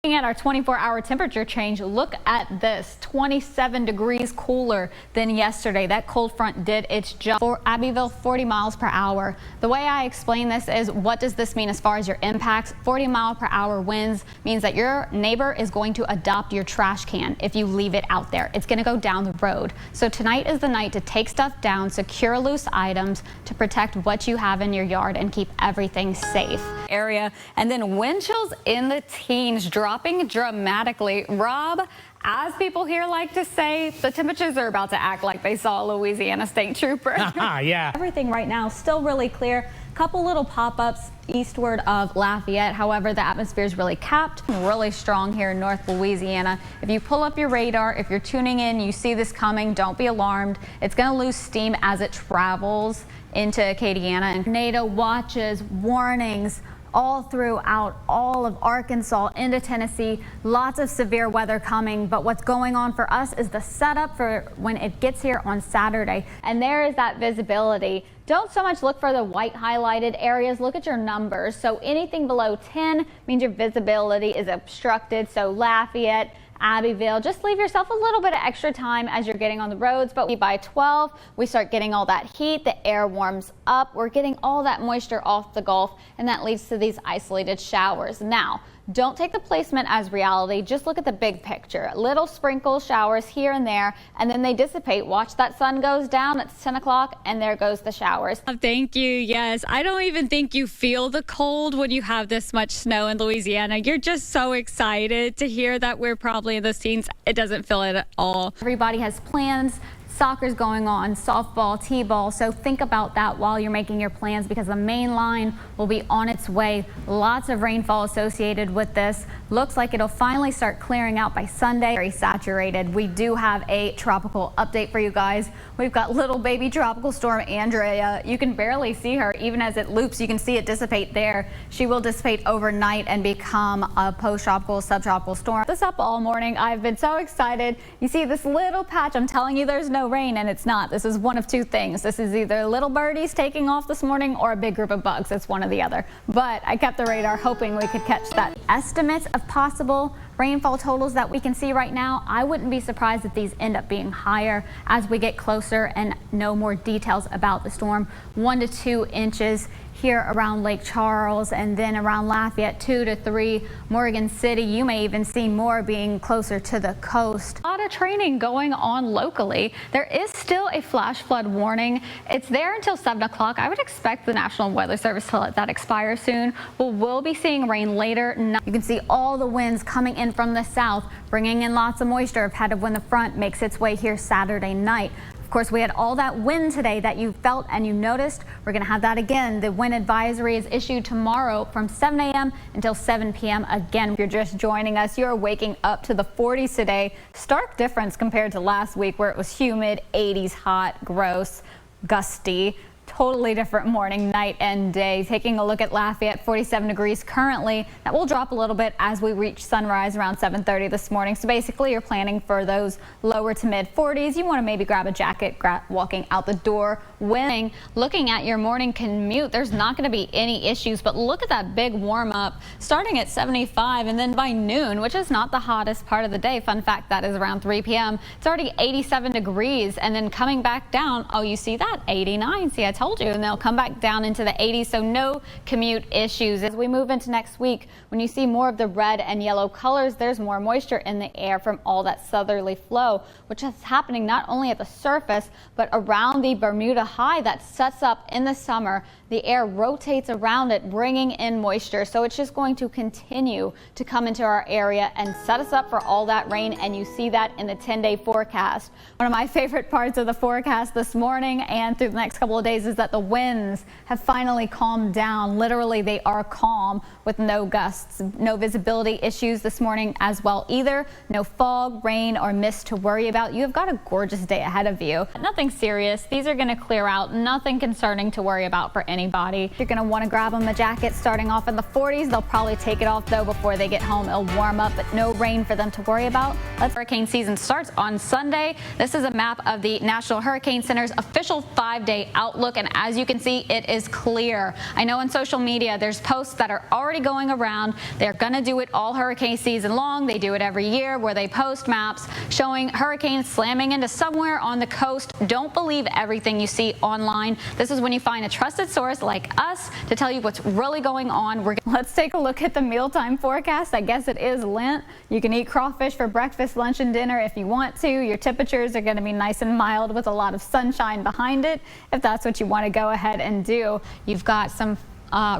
Looking at our 24-hour temperature change, look at this, 27 degrees cooler than yesterday. That cold front did its job. For Abbeville, 40 miles per hour. The way I explain this is, what does this mean as far as your impacts? 40 mile per hour winds means that your neighbor is going to adopt your trash can if you leave it out there. It's going to go down the road. So tonight is the night to take stuff down, secure loose items to protect what you have in your yard and keep everything safe. Area, and then wind chills in the teens, dropping dramatically. Rob, as people here like to say, the temperatures are about to act like they saw a Louisiana State Trooper. Yeah. Everything right now still really clear. Couple little pop-ups eastward of Lafayette. However, the atmosphere is really capped, really strong here in North Louisiana. If you pull up your radar, if you're tuning in, you see this coming, don't be alarmed. It's going to lose steam as it travels into Acadiana. And tornado watches, warnings, all throughout all of Arkansas into Tennessee. Lots of severe weather coming, but what's going on for us is the setup for when it gets here on Saturday. And there is that visibility. Don't so much look for the white highlighted areas, look at your numbers. So anything below 10 means your visibility is obstructed. So Lafayette, Abbeville, just leave yourself a little bit of extra time as you're getting on the roads. But by 12, we start getting all that heat, the air warms up, we're getting all that moisture off the Gulf, and that leads to these isolated showers. Now, don't take the placement as reality, just look at the big picture. Little sprinkle showers here and there, and then they dissipate. Watch that sun goes down, it's 10 o'clock, and there goes the showers. Thank you. Yes, I don't even think you feel the cold when you have this much snow in Louisiana. You're just so excited to hear that we're probably in those teens. It doesn't feel it at all. Everybody has plans. Soccer's going on, softball, t-ball, so think about that while you're making your plans, because the main line will be on its way. Lots of rainfall associated with this. Looks like it'll finally start clearing out by Sunday. Very saturated. We do have a tropical update for you guys. We've got little baby tropical storm Andrea. You can barely see her. Even as it loops, you can see it dissipate there. She will dissipate overnight and become a post-tropical, subtropical storm. This up all morning. I've been so excited. You see this little patch. I'm telling you, there's no rain, and it's not. This is one of two things. This is either little birdies taking off this morning or a big group of bugs. It's one or the other. But I kept the radar hoping we could catch that. Estimates of possible rainfall totals that we can see right now, I wouldn't be surprised if these end up being higher as we get closer and know more details about the storm. 1 to 2 inches here around Lake Charles, and then around Lafayette 2 to 3. Morgan City, you may even see more being closer to the coast. A lot of training going on locally. There is still a flash flood warning. It's there until 7 o'clock. I would expect the National Weather Service to let that expire soon. We'll be seeing rain later. You can see all the winds coming in from the south, bringing in lots of moisture ahead of when the front makes its way here Saturday night. Of course, we had all that wind today that you felt and you noticed. We're going to have that again. The wind advisory is issued tomorrow from 7 a.m. until 7 p.m. Again, if you're just joining us, you're waking up to the 40s today. Stark difference compared to last week where it was humid, 80s, hot, gross, gusty. Totally different morning, night and day. Taking a look at Lafayette, 47 degrees currently. That will drop a little bit as we reach sunrise around 7:30 this morning. So basically you're planning for those lower to mid 40s. You want to maybe grab a jacket walking out the door. Looking at your morning commute, there's not going to be any issues, but look at that big warm up starting at 75, and then by noon, which is not the hottest part of the day. Fun fact, that is around 3 p.m. It's already 87 degrees, and then coming back down, oh, you see that, 89. See, I told you, and they'll come back down into the 80s, so no commute issues. As we move into next week, when you see more of the red and yellow colors, there's more moisture in the air from all that southerly flow, which is happening not only at the surface, but around the Bermuda high that sets up in the summer. The air rotates around it, bringing in moisture, so it's just going to continue to come into our area and set us up for all that rain, and you see that in the 10-day forecast. One of my favorite parts of the forecast this morning and through the next couple of days is that the winds have finally calmed down. Literally, they are calm with no gusts. No visibility issues this morning as well either. No fog, rain, or mist to worry about. You have got a gorgeous day ahead of you. Nothing serious. These are going to clear out. Nothing concerning to worry about for anybody. You're going to want to grab them a jacket starting off in the 40s. They'll probably take it off though before they get home. It'll warm up, but no rain for them to worry about. Hurricane season starts on Sunday. This is a map of the National Hurricane Center's official 5-day outlook, and as you can see, it is clear. I know on social media there's posts that are already going around. They're going to do it all hurricane season long. They do it every year where they post maps showing hurricanes slamming into somewhere on the coast. Don't believe everything you see online. This is when you find a trusted source like us to tell you what's really going on. Let's take a look at the mealtime forecast. I guess it is Lent. You can eat crawfish for breakfast, lunch, and dinner if you want to. Your temperatures are going to be nice and mild with a lot of sunshine behind it if that's what you want to go ahead and do. You've got some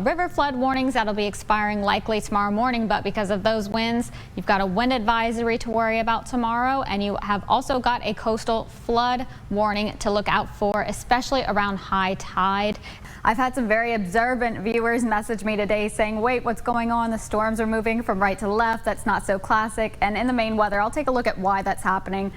river flood warnings that'll be expiring likely tomorrow morning, but because of those winds, you've got a wind advisory to worry about tomorrow, and you have also got a coastal flood warning to look out for, especially around high tide. I've had some very observant viewers message me today saying, wait, what's going on? The storms are moving from right to left. That's not so classic. And in the main weather, I'll take a look at why that's happening.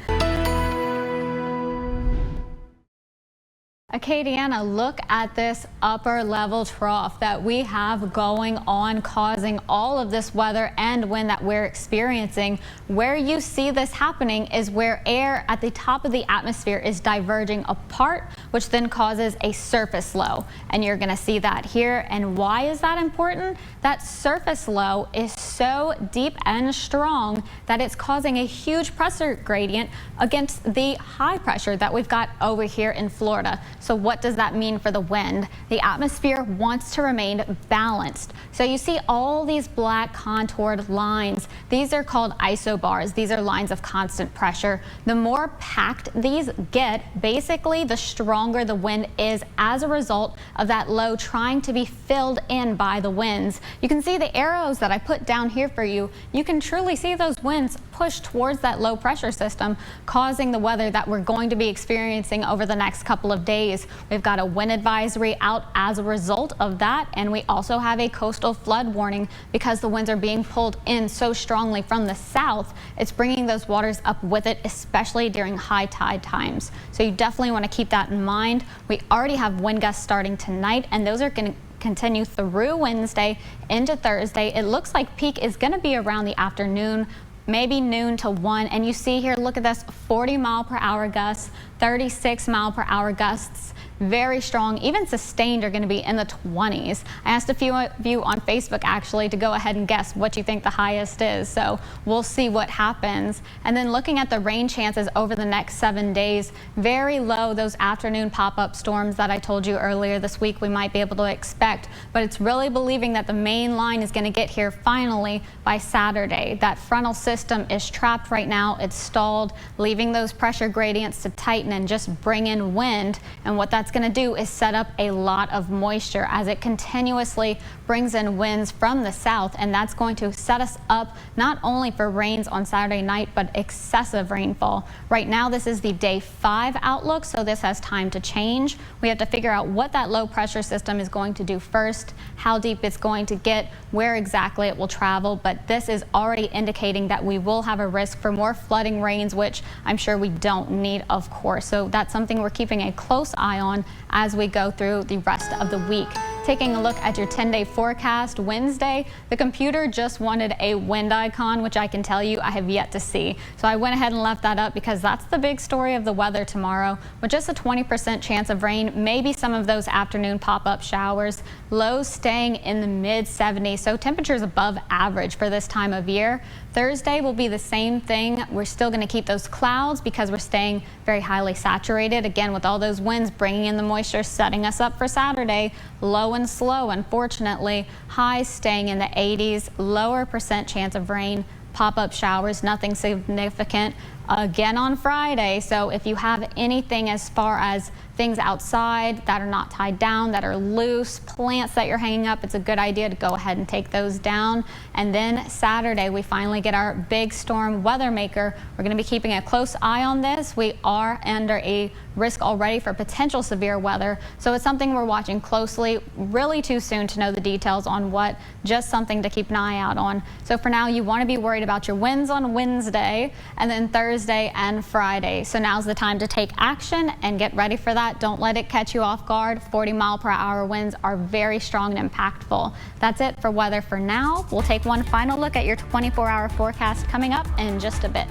Acadiana, look at this upper level trough that we have going on, causing all of this weather and wind that we're experiencing. Where you see this happening is where air at the top of the atmosphere is diverging apart, which then causes a surface low. And you're going to see that here. And why is that important? That surface low is so deep and strong that it's causing a huge pressure gradient against the high pressure that we've got over here in Florida. So what does that mean for the wind? The atmosphere wants to remain balanced. So you see all these black contoured lines. These are called isobars. These are lines of constant pressure. The more packed these get, basically the stronger the wind is as a result of that low trying to be filled in by the winds. You can see the arrows that I put down here for you. You can truly see those winds push towards that low pressure system, causing the weather that we're going to be experiencing over the next couple of days. We've got a wind advisory out as a result of that, and we also have a coastal flood warning because the winds are being pulled in so strongly from the south. It's bringing those waters up with it, especially during high tide times. So you definitely want to keep that in mind. We already have wind gusts starting tonight, and those are going to continue through Wednesday into Thursday. It looks like peak is going to be around the afternoon, maybe noon to 1. And you see here, look at this, 40-mile-per-hour gusts, 36-mile-per-hour gusts. Very strong, even sustained, are going to be in the 20s. I asked a few of you on Facebook actually to go ahead and guess what you think the highest is. So we'll see what happens. And then looking at the rain chances over the next 7 days, very low. Those afternoon pop-up storms that I told you earlier this week we might be able to expect. But it's really believing that the main line is going to get here finally by Saturday. That frontal system is trapped right now. It's stalled, leaving those pressure gradients to tighten and just bring in wind. And what that's going to do is set up a lot of moisture as it continuously brings in winds from the south, and that's going to set us up not only for rains on Saturday night but excessive rainfall. Right now this is the day 5 outlook, so this has time to change. We have to figure out what that low pressure system is going to do first, how deep it's going to get, where exactly it will travel, but this is already indicating that we will have a risk for more flooding rains, which I'm sure we don't need, of course. So that's something we're keeping a close eye on as we go through the rest of the week. Taking a look at your 10-day forecast, Wednesday, the computer just wanted a wind icon, which I can tell you I have yet to see. So I went ahead and left that up because that's the big story of the weather tomorrow, with just a 20% chance of rain, maybe some of those afternoon pop-up showers, lows staying in the mid-70s, so temperatures above average for this time of year. Thursday will be the same thing. We're still going to keep those clouds because we're staying very highly saturated. Again, with all those winds bringing in the moisture, setting us up for Saturday. Low and slow, unfortunately. Highs staying in the 80s, lower percent chance of rain, pop-up showers, nothing significant. Again on Friday, so if you have anything as far as things outside that are not tied down, that are loose, plants that you're hanging up, it's a good idea to go ahead and take those down. And then Saturday, we finally get our big storm weather maker. We're going to be keeping a close eye on this. We are under a risk already for potential severe weather, so it's something we're watching closely. Really too soon to know the details on what, just something to keep an eye out on. So for now, you want to be worried worried about your winds on Wednesday and then Thursday and Friday. So now's the time to take action and get ready for that. Don't let it catch you off guard. 40-mile-per-hour winds are very strong and impactful. That's it for weather for now. We'll take one final look at your 24-hour forecast coming up in just a bit.